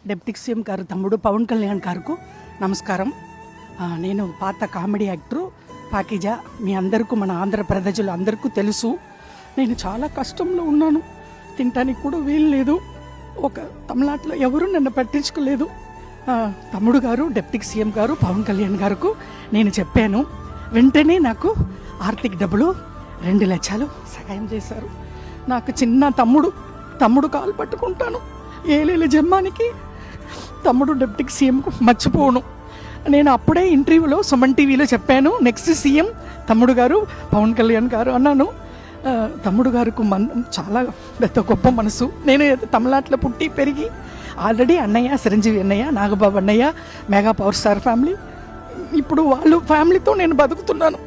Deputy CM గారు తమ్ముడు పవన్ కళ్యాణ్ గారికి నమస్కారం. నేను పాత కామెడీ యాక్టరు పాకిజా. మీ అందరికీ, మన ఆంధ్ర ప్రజలు అందరికీ తెలుసు. నేను చాలా కష్టంలో ఉన్నాను. తినటానికి కూడా వీలు లేదు. ఒక తమిళనాడులో ఎవరు నన్ను పట్టించుకోలేదు. తమ్ముడు గారు, డిప్యూటీ సీఎం గారు పవన్ కళ్యాణ్ గారికి నేను చెప్పాను. వెంటనే నాకు ఆర్థిక డబ్బులు 2 లక్షలు సహాయం చేశారు. నాకు చిన్న తమ్ముడు కాలు పట్టుకుంటాను. ఏలేల జమ్మానికి తమ్ముడు డిప్యూటీ సీఎంకు మర్చిపోను. నేను అప్పుడే ఇంటర్వ్యూలో సుమన్ టీవీలో చెప్పాను, నెక్స్ట్ సీఎం తమ్ముడు గారు పవన్ కళ్యాణ్ గారు అన్నాను. తమ్ముడు గారికి చాలా పెద్ద గొప్ప మనసు. నేను తమిళనాడులో పుట్టి పెరిగి ఆల్రెడీ అన్నయ్య, చిరంజీవి అన్నయ్య, నాగబాబు అన్నయ్య, మెగా పవర్ స్టార్ ఫ్యామిలీ, ఇప్పుడు వాళ్ళు ఫ్యామిలీతో నేను బతుకుతున్నాను.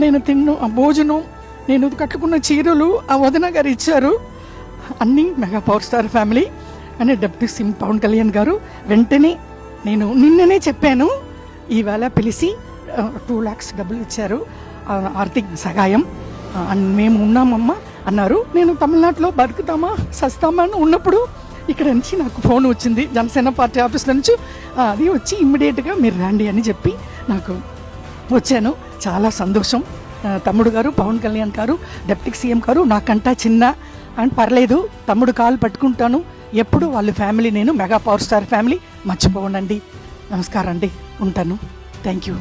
నేను తిన్న ఆ భోజనం, నేను కట్టుకున్న చీరలు ఆ వదిన గారు ఇచ్చారు. అన్నీ మెగా పవర్ స్టార్ ఫ్యామిలీ అని డిప్యూటీ సీఎం పవన్ కళ్యాణ్ గారు వెంటనే, నేను నిన్ననే చెప్పాను, ఈవేళ పిలిచి 2 lakhs డబ్బులు ఇచ్చారు ఆర్థిక సహాయం. మేము ఉన్నామమ్మా అన్నారు. నేను తమిళనాడులో బతుకుతామా సస్తామా అని ఉన్నప్పుడు ఇక్కడ నుంచి నాకు ఫోన్ వచ్చింది జనసేన పార్టీ ఆఫీస్ నుంచి. అది వచ్చి ఇమ్మీడియట్గా మీరు రండి అని చెప్పి నాకు వచ్చాను. చాలా సంతోషం. తమ్ముడు గారు పవన్ కళ్యాణ్ గారు, డిప్యూటీ సీఎం గారు నాకంటా చిన్న అని పర్లేదు, తమ్ముడు కాలు పట్టుకుంటాను ఎప్పుడు. వాళ్ళ ఫ్యామిలీ, నేను మెగా పవర్ స్టార్ ఫ్యామిలీ మర్చిపోనండి. నమస్కారం అండి, ఉంటాను. Thank you.